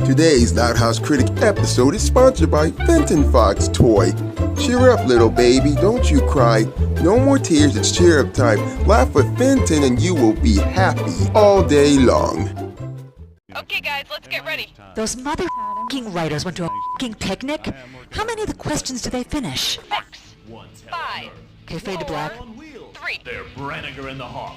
Today's Loud House Critic episode is sponsored by Fenton Fox Toy. Cheer up, little baby, don't you cry. No more tears, it's cheer up time. Laugh with Fenton and you will be happy all day long. Okay guys, let's get ready. Those mother***ing writers went to a f***ing picnic? How many of the questions did they finish? 6, 5, Okay, fade to black. 3. They're Branniger in the Hawk.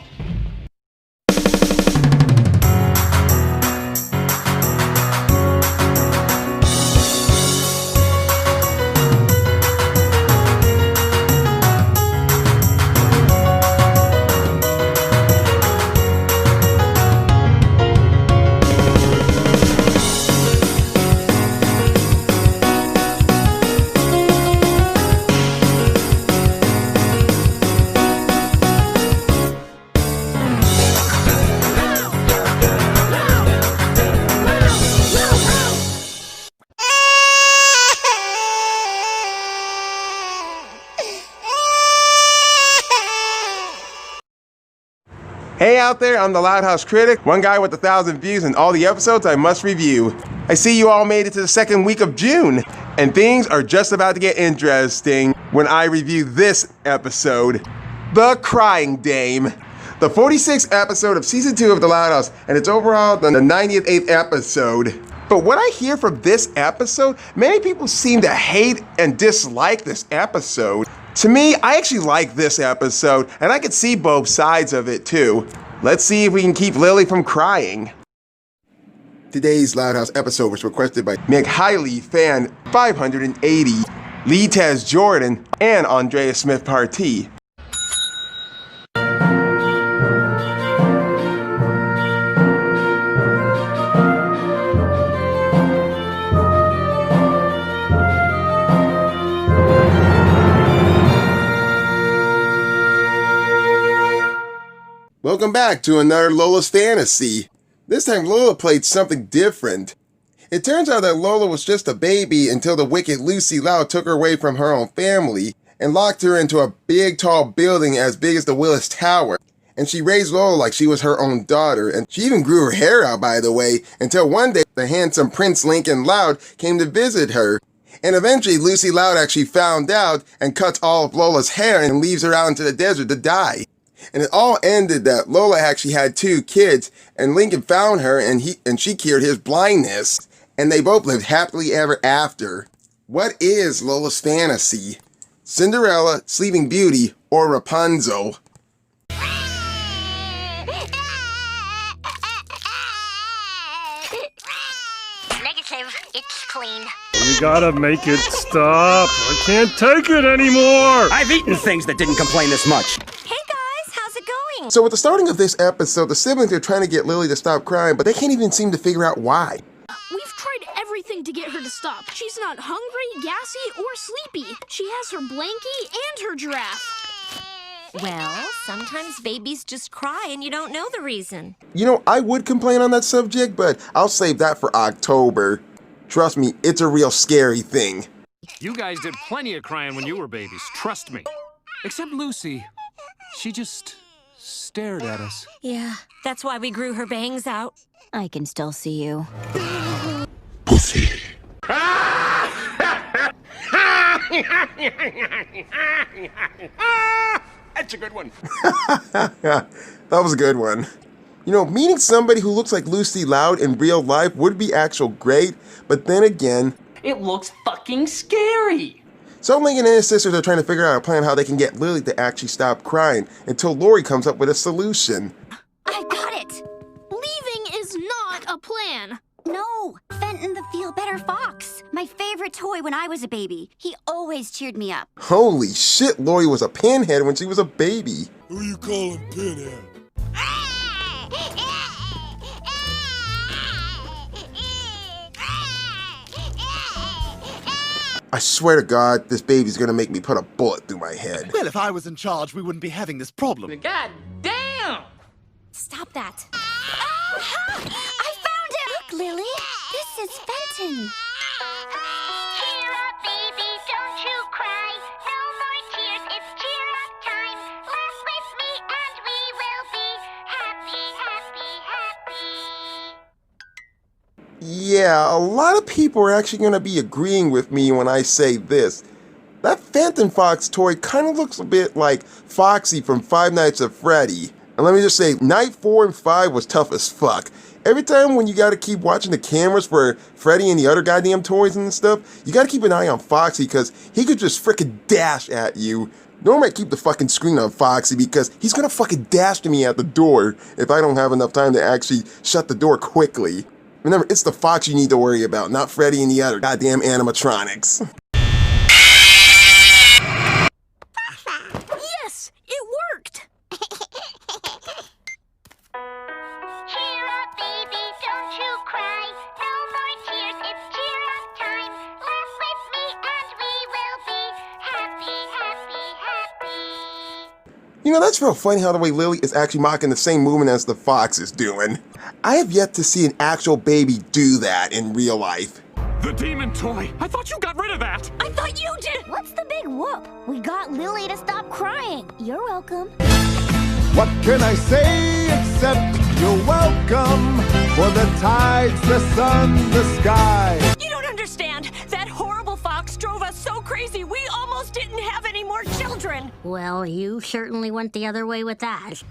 Hey out there, I'm the Loud House Critic, one guy with 1,000 views and all the episodes I must review. I see you all made it to the second week of June, and things are just about to get interesting when I review this episode, The Crying Dame. The 46th episode of Season 2 of The Loud House, and it's overall the 98th episode. But what I hear from this episode, many people seem to hate and dislike this episode. To me, I actually like this episode, and I can see both sides of it too. Let's see if we can keep Lily from crying. Today's Loud House episode was requested by McHiley Fan 580, Lee Taz Jordan, and Andrea Smith-Partee. Welcome back to another Lola's Fantasy. This time Lola played something different. It turns out that Lola was just a baby until the wicked Lucy Loud took her away from her own family and locked her into a big tall building as big as the Willis Tower. And she raised Lola like she was her own daughter, and she even grew her hair out, by the way, until one day the handsome Prince Lincoln Loud came to visit her. And eventually Lucy Loud actually found out and cuts all of Lola's hair and leaves her out into the desert to die. And it all ended that Lola actually had 2 kids, and Lincoln found her and she cured his blindness, and they both lived happily ever after. What is Lola's fantasy? Cinderella, Sleeping Beauty, or Rapunzel? Negative, it's clean. You gotta make it stop. I can't take it anymore. I've eaten things that didn't complain this much. Hey guys, how's it going? So at the starting of this episode, the siblings are trying to get Lily to stop crying, but they can't even seem to figure out why. We've tried everything to get her to stop. She's not hungry, gassy, or sleepy. She has her blankie and her giraffe. Well, sometimes babies just cry and you don't know the reason. You know, I would complain on that subject, but I'll save that for October. Trust me, it's a real scary thing. You guys did plenty of crying when you were babies, trust me. Except Lucy. She just stared at us. Yeah, that's why we grew her bangs out. I can still see you. Pussy. That's a good one. That was a good one. You know, meeting somebody who looks like Lucy Loud in real life would be actual great, but then again, it looks fucking scary. so Lincoln and his sisters are trying to figure out a plan how they can get Lily to actually stop crying until Lori comes up with a solution. I got it! Leaving is not a plan. No, Fenton the Feel-Better Fox. My favorite toy when I was a baby. He always cheered me up. Holy shit, Lori was a pinhead when she was a baby. Who you calling pinhead? I swear to God, this baby's gonna make me put a bullet through my head. Well, if I was in charge, we wouldn't be having this problem. God damn! Stop that. I found him! Look, Lily, this is Fenton. Cheer up, baby, don't you cry. No more tears, it's cheer up time. Laugh with me and we will be happy, happy, happy. Yeah, a lot of people are actually going to be agreeing with me when I say this. That Fenton Fox toy kind of looks a bit like Foxy from Five Nights at Freddy. And let me just say, night 4 and 5 was tough as fuck. Every time when you gotta keep watching the cameras for Freddy and the other goddamn toys and stuff, you gotta keep an eye on Foxy because he could just frickin' dash at you. Normally I keep the fucking screen on Foxy because he's gonna fucking dash to me at the door if I don't have enough time to actually shut the door quickly. Remember, it's the Fox you need to worry about, not Freddy and the other goddamn animatronics. Yes, it worked! Cheer up, baby, don't you cry. No more tears, it's cheer up time. Laugh with me and we will be happy, happy, happy. You know, that's real funny how the way Lily is actually mocking the same movement as the Fox is doing. I have yet to see an actual baby do that in real life. The demon toy! I thought you got rid of that! I thought you did! What's the big whoop? We got Lily to stop crying. You're welcome. What can I say except you're welcome for the tides, the sun, the sky. You don't understand. That horrible fox drove us so crazy we almost didn't have any more children. Well, you certainly went the other way with that.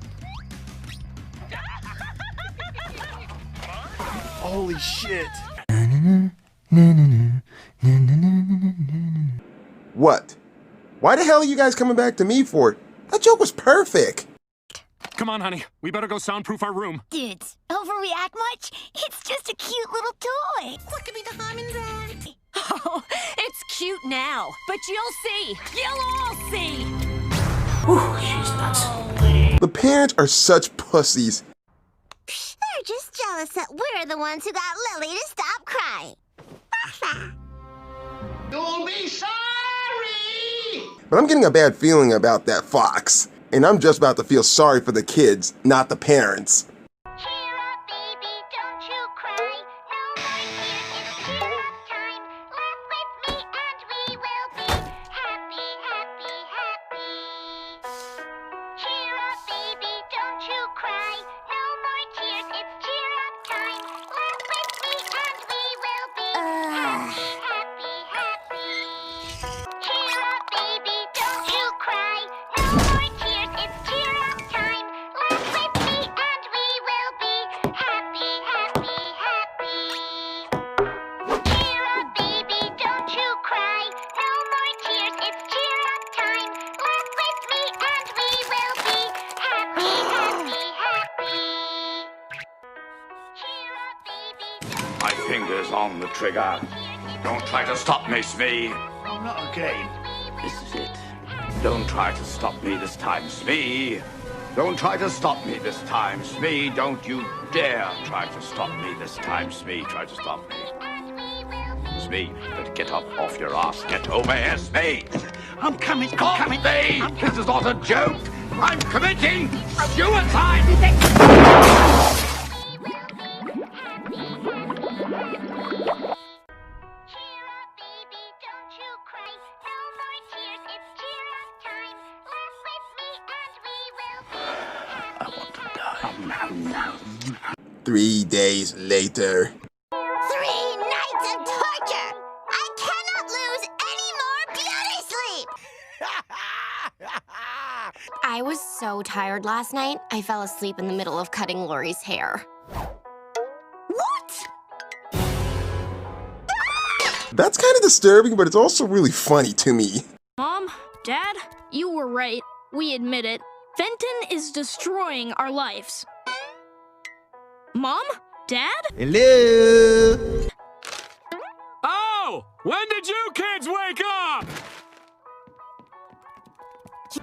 Holy shit. What? Why the hell are you guys coming back to me for? That joke was perfect. Come on, honey. We better go soundproof our room. Dudes, overreact much? It's just a cute little toy. Oh, it's cute now, but you'll see. You'll all see. The parents are such pussies. They're just jealous that we're the ones who got Lily to stop crying. You'll be sorry! But I'm getting a bad feeling about that fox. And I'm just about to feel sorry for the kids, not the parents. Cheer up, baby, don't you cry. No more tears, it's cheer up time. Laugh with me and we will be happy, happy, happy. Cheer up, baby, don't you cry. No more tears, it's cheer up time. Laugh with me and we will be happy, happy, happy. Cheer up, baby, don't you cry. No more tears, it's cheer up time. Laugh with me and we will be happy, happy, happy. Cheer up, baby, don't you cry. No more tears, it's cheer up time. Laugh with me and we will be happy, happy, happy. Cheer up, baby, My finger's on the trigger. Don't try to stop me, Smee. Oh, not again. This is it. Don't try to stop me this time, Smee. Don't try to stop me this time, Smee. Don't you dare try to stop me this time, Smee. Try to stop me. Smee, better get up off your ass. Get over here, Smee. I'm coming, Stop I'm coming. me! This is not a joke. I'm committing suicide. cheer up, baby, don't you cry. No more tears, it's cheer up time. Laugh with me and we will be I want to die. 3 days later. 3 nights of torture! I cannot lose any more beauty sleep! I was so tired last night, I fell asleep in the middle of cutting Lori's hair. What? That's kind of disturbing, but it's also really funny to me. Mom, Dad, you were right. We admit it. Fenton is destroying our lives. Mom? Dad? Hello? Oh! When did you kids wake up?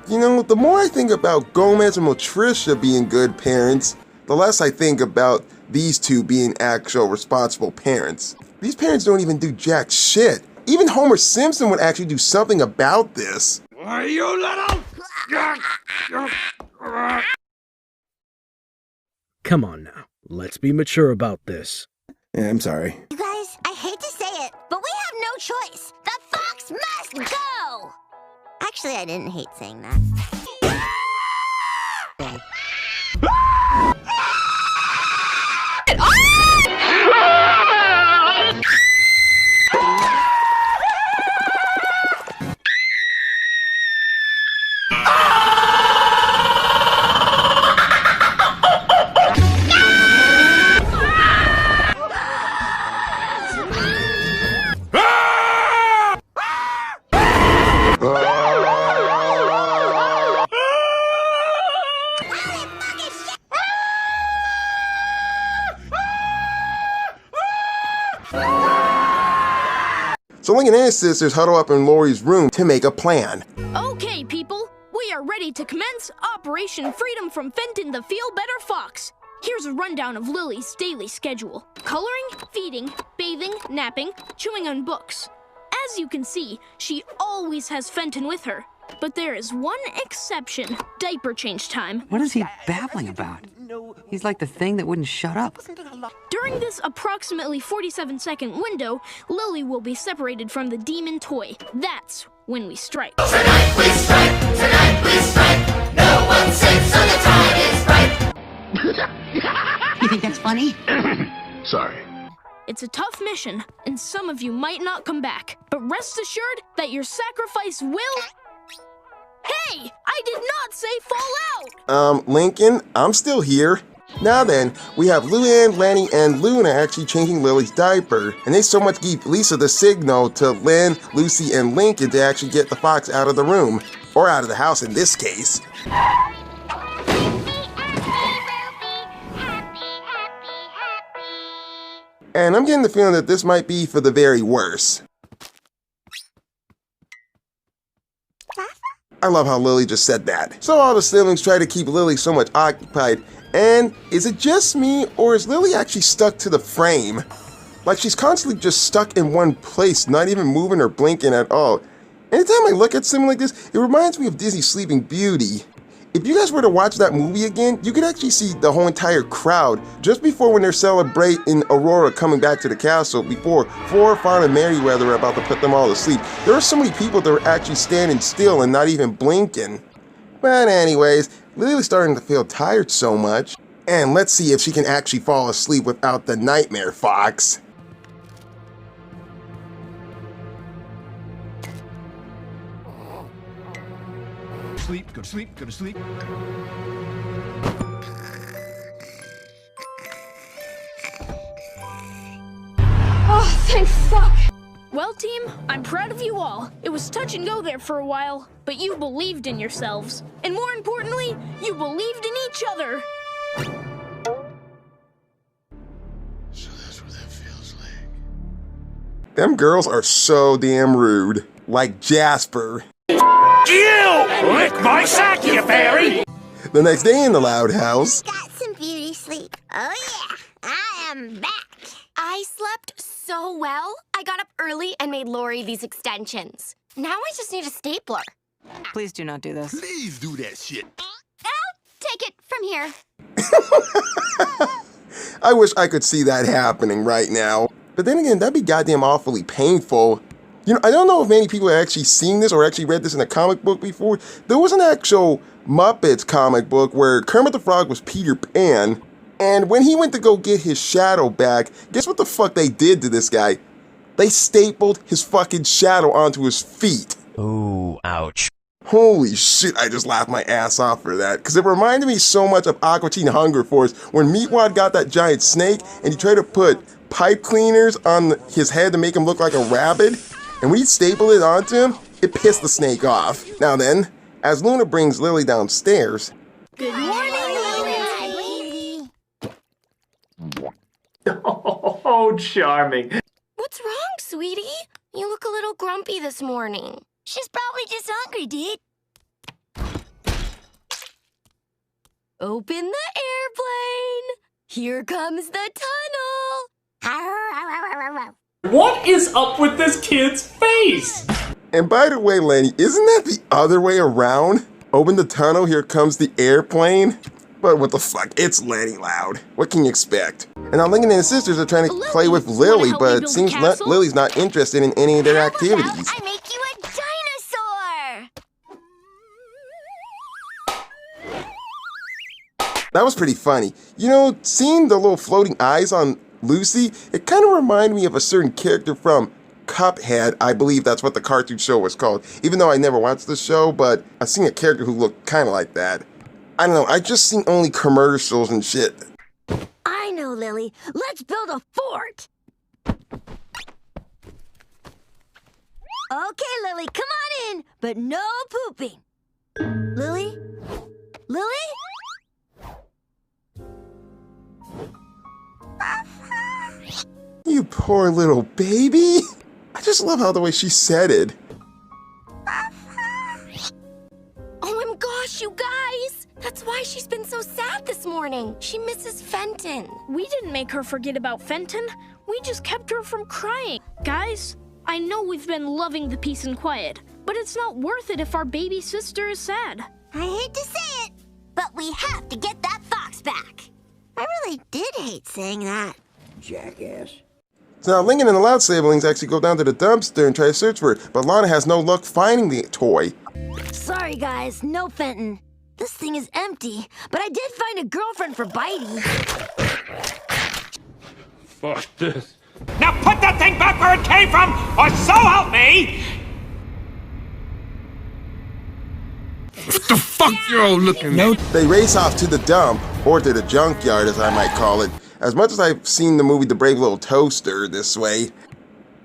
You know, the more I think about Gomez and Matricia being good parents, the less I think about these two being actual responsible parents. These parents don't even do jack shit. Even Homer Simpson would actually do something about this. Are you little? Come on now. Let's be mature about this. Yeah, I'm sorry. You guys, I hate to say it, but we have no choice. The fox must go! Actually, I didn't hate saying that. So Lincoln and his sisters huddle up in Lori's room to make a plan. Okay, people, we are ready to commence Operation Freedom from Fenton the Feel Better Fox. Here's a rundown of Lily's daily schedule. Coloring, feeding, bathing, napping, chewing on books. As you can see, she always has Fenton with her. But there is one exception, diaper change time. What is he babbling about? He's like the thing that wouldn't shut up. During this approximately 47-second window, Lily will be separated from the demon toy. That's when we strike. Tonight we strike, tonight we strike. No one's safe, so the time is right. You think that's funny? Sorry. It's a tough mission, and some of you might not come back. But rest assured that your sacrifice will... Hey! I did not say fall out! Lincoln, I'm still here. Now then, we have Luann, Lenny, and Luna actually changing Lily's diaper, and they so much give Lisa the signal to Lynn, Lucy, and Lincoln to actually get the fox out of the room. Or out of the house in this case. And I'm getting the feeling that this might be for the very worst. I love how Lily just said that. So all the siblings try to keep Lily so much occupied, and is it just me, or is Lily actually stuck to the frame? Like she's constantly just stuck in one place, not even moving or blinking at all. Anytime I look at something like this, it reminds me of Disney's Sleeping Beauty. If you guys were to watch that movie again, you could actually see the whole entire crowd just before when they're celebrating Aurora coming back to the castle, before Flora, Fauna, and Merryweather are about to put them all to sleep. There are so many people that were actually standing still and not even blinking. But anyways, Lily's starting to feel tired so much. And let's see if she can actually fall asleep without the nightmare fox. Sleep, go to sleep, go to sleep. Oh, thank fuck! Well, team, I'm proud of you all. It was touch and go there for a while, but you believed in yourselves. And more importantly, you believed in each other. So that's what that feels like. Them girls are so damn rude. Like Jasper. You! Lick my sack, you fairy! The next day in the Loud House. Got some beauty sleep. Oh yeah, I am back. I slept so well. I got up early and made Lori these extensions. Now I just need a stapler. Please do not do this. Please do that shit. I'll take it from here. I wish I could see that happening right now. But then again, that'd be goddamn awfully painful. You know, I don't know if many people have actually seen this or actually read this in a comic book before. There was an actual Muppets comic book where Kermit the Frog was Peter Pan, and when he went to go get his shadow back, guess what the fuck they did to this guy? They stapled his fucking shadow onto his feet. Oh, ouch. Holy shit, I just laughed my ass off for that, because it reminded me so much of Aqua Teen Hunger Force when Meatwad got that giant snake and he tried to put pipe cleaners on his head to make him look like a rabbit. And when he stapled it onto him, it pissed the snake off. Now then, as Luna brings Lily downstairs. Good morning, Lily! Oh, charming. What's wrong, sweetie? You look a little grumpy this morning. She's probably just hungry, dude. Open the airplane. Here comes the tunnel. What is up with this kid's face? And by the way, Lenny, isn't that the other way around? Open the tunnel, here comes the airplane. But what the fuck, it's Lenny Loud. What can you expect? And now Lincoln and his sisters are trying to play with Lily, but it seems Lily's not interested in any of their activities. I make you a dinosaur! That was pretty funny. You know, seeing the little floating eyes on Lucy, it kind of reminded me of a certain character from Cuphead. I believe that's what the cartoon show was called. Even though I never watched the show, but I've seen a character who looked kind of like that. I don't know, I just seen only commercials and shit. I know, Lily. Let's build a fort! Okay, Lily, come on in, but no pooping. Lily? Lily? You poor little baby. I just love how the way she said it. Oh my gosh, you guys! That's why she's been so sad this morning. She misses Fenton. We didn't make her forget about Fenton. We just kept her from crying. Guys, I know we've been loving the peace and quiet, but it's not worth it if our baby sister is sad. I hate to say it, but we have to get that fox back. I really did hate saying that. Jackass. So now Lincoln and the Loud siblings actually go down to the dumpster and try to search for it, but Lana has no luck finding the toy. Sorry, guys, no Fenton. This thing is empty, but I did find a girlfriend for Bitey. Fuck this. Now put that thing back where it came from, or so help me! What the fuck you all looking at? They race off to the dump, or to the junkyard as I might call it, as much as I've seen the movie The Brave Little Toaster this way.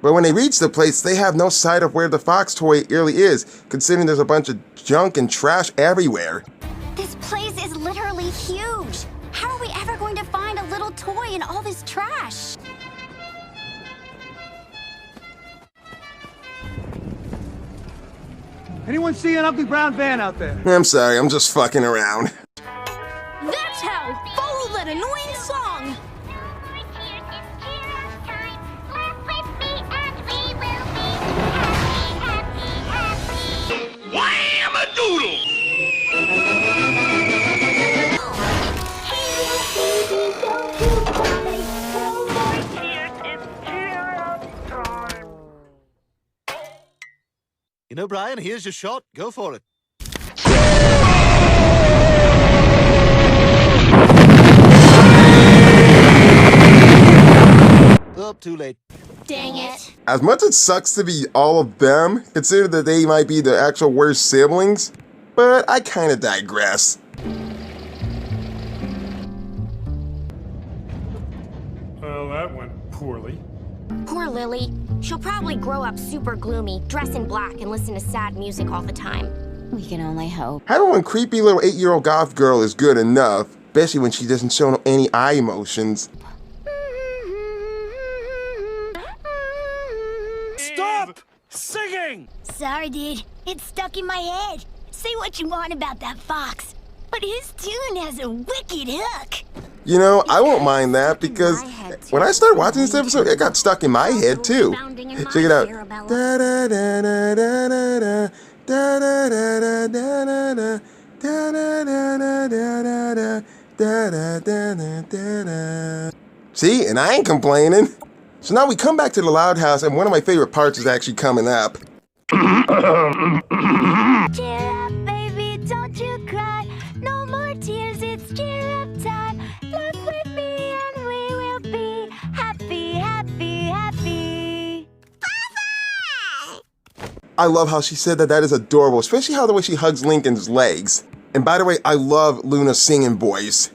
But when they reach the place, they have no sight of where the fox toy really is, considering there's a bunch of junk and trash everywhere. This place is literally huge. How are we ever going to find a little toy in all this trash? Anyone see an ugly brown van out there? I'm sorry, I'm just fucking around. That's how! Follow that annoying song! You know, Brian, here's your shot. Go for it. Oh, too late. Dang it. As much as it sucks to be all of them, consider that they might be the actual worst siblings, but I kinda digress. Well, that went poorly. Poor Lily. She'll probably grow up super gloomy, dress in black, and listen to sad music all the time. We can only hope. Having one creepy little 8-year-old goth girl is good enough, especially when she doesn't show any eye emotions. Stop singing! Sorry, dude. It's stuck in my head. Say what you want about that fox, but his tune has a wicked hook. You know, I won't mind that because when I started watching this episode, it got stuck in my head too. Check it out. Da da da da da da da da da da da da da da. See, and I ain't complaining. So now we come back to the Loud House, and one of my favorite parts is actually coming up. Cheer up, baby, don't you cry. No more tears, it's cheer up time. Laugh with me and we will be happy, happy, happy. I love how she said that is adorable, especially how the way she hugs Lincoln's legs. And by the way, I love Luna's singing voice.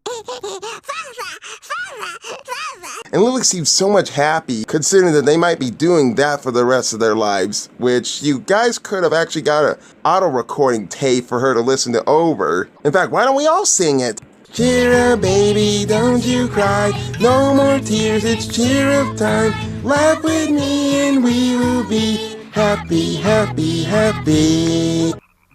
And Lily seems so much happy, considering that they might be doing that for the rest of their lives, which you guys could have actually got an auto-recording tape for her to listen to over. In fact, why don't we all sing it? Cheer up, baby, don't you cry. No more tears, it's cheer up time. Laugh with me and we will be happy, happy, happy.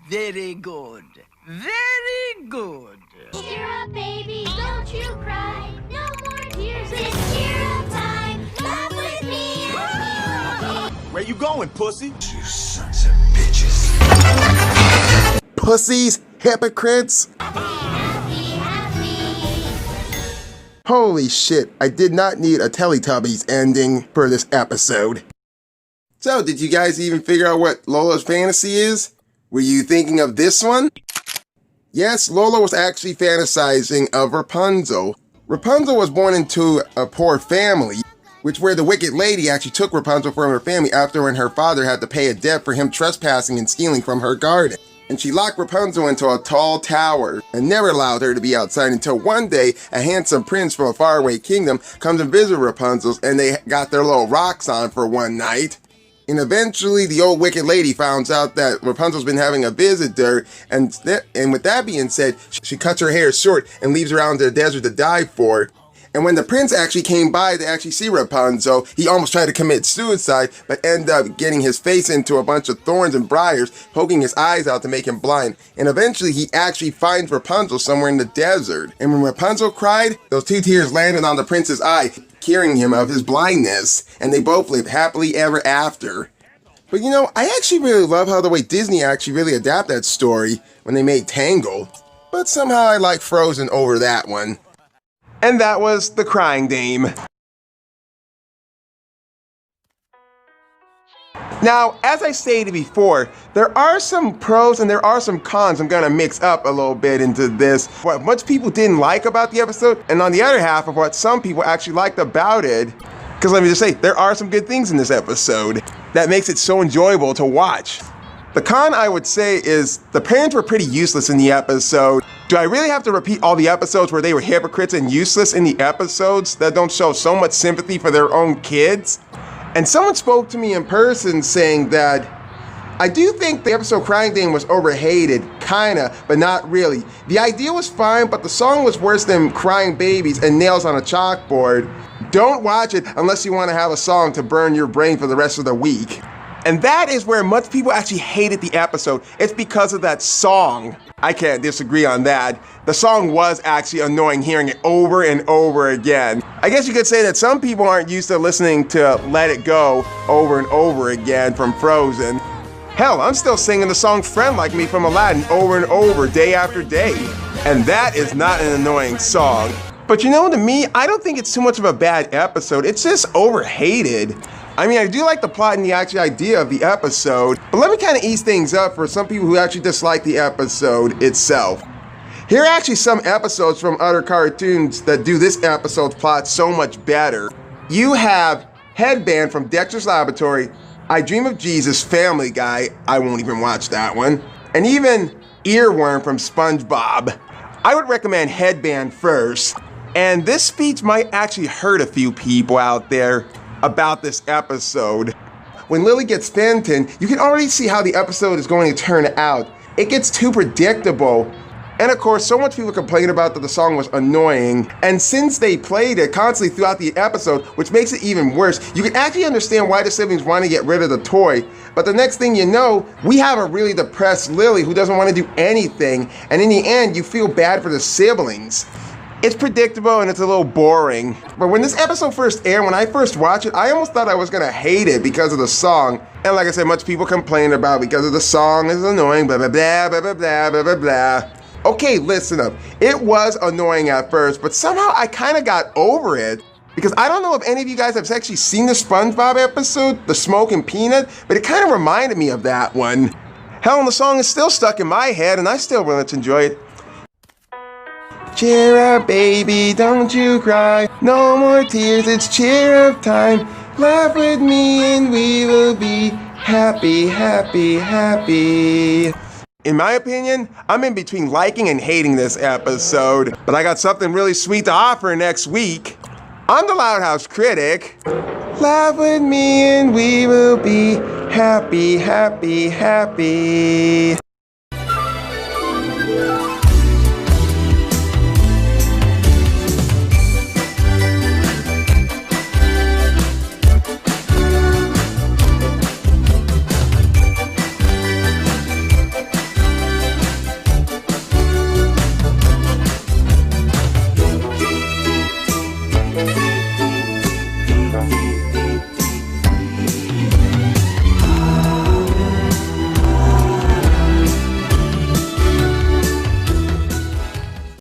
Very good. Very good. Cheer up, baby, don't you cry. No more tears, it's cheer up time. Laugh with me and Where you going, pussy? You sons of bitches. Pussies, hypocrites. Holy shit, I did not need a Teletubbies ending for this episode. So, did you guys even figure out what Lola's fantasy is? Were you thinking of this one? Yes, Lola was actually fantasizing of Rapunzel. Rapunzel was born into a poor family, where the wicked lady actually took Rapunzel from her family after when her father had to pay a debt for him trespassing and stealing from her garden. And she locked Rapunzel into a tall tower and never allowed her to be outside until one day a handsome prince from a faraway kingdom comes and visits Rapunzel and they got their little rocks on for one night. And eventually the old wicked lady finds out that Rapunzel's been having a visitor, and with that being said, she cuts her hair short and leaves her out in the desert to die for. And when the prince actually came by to actually see Rapunzel, he almost tried to commit suicide, but ended up getting his face into a bunch of thorns and briars, poking his eyes out to make him blind. And eventually he actually finds Rapunzel somewhere in the desert. And when Rapunzel cried, those 2 tears landed on the prince's eye, curing him of his blindness. And they both lived happily ever after. But you know, I actually really love how the way Disney actually really adapted that story when they made Tangled. But somehow I like Frozen over that one. And that was The Crying Dame. Now, as I stated before, there are some pros and there are some cons I'm gonna mix up a little bit into this. What much people didn't like about the episode, and on the other half of what some people actually liked about it. Because let me just say, there are some good things in this episode that makes it so enjoyable to watch. The con, I would say, is the parents were pretty useless in the episode. Do I really have to repeat all the episodes where they were hypocrites and useless in the episodes that don't show so much sympathy for their own kids? And someone spoke to me in person saying that I do think the episode Crying Dame was overhated, kinda, but not really. The idea was fine, but the song was worse than Crying Babies and Nails on a Chalkboard. Don't watch it unless you want to have a song to burn your brain for the rest of the week. And that is where much people actually hated the episode. It's because of that song. I can't disagree on that. The song was actually annoying hearing it over and over again. I guess you could say that some people aren't used to listening to Let It Go over and over again from Frozen. Hell, I'm still singing the song Friend Like Me from Aladdin over and over day after day. And that is not an annoying song. But you know, to me, I don't think it's too much of a bad episode. It's just overhated. I mean, I do like the plot and the actual idea of the episode, but let me kind of ease things up for some people who actually dislike the episode itself. Here are actually some episodes from other cartoons that do this episode's plot so much better. You have Headband from Dexter's Laboratory, I Dream of Jesus, Family Guy, I won't even watch that one, and even Earworm from SpongeBob. I would recommend Headband first, and this speech might actually hurt a few people out there about this episode. When Lily gets Fenton, you can already see how the episode is going to turn out. It gets too predictable. And of course, so much people complain about that the song was annoying. And since they played it constantly throughout the episode, which makes it even worse, you can actually understand why the siblings want to get rid of the toy. But the next thing you know, we have a really depressed Lily who doesn't want to do anything. And in the end, you feel bad for the siblings. It's predictable and it's a little boring. But when this episode first aired, when I first watched it, I almost thought I was gonna hate it because of the song. And like I said, much people complain about because of the song is annoying, blah, blah, blah, blah, blah, blah, blah, blah, blah. Okay, listen up. It was annoying at first, but somehow I kind of got over it. Because I don't know if any of you guys have actually seen the SpongeBob episode, The Smoke and Peanut, but it kind of reminded me of that one. Hell, and the song is still stuck in my head and I still really enjoy it. Cheer up, baby, don't you cry. No more tears, it's cheer up time. Laugh with me and we will be happy, happy, happy. In my opinion, I'm in between liking and hating this episode, but I got something really sweet to offer next week. On the Loud House Critic, laugh with me and we will be happy, happy, happy.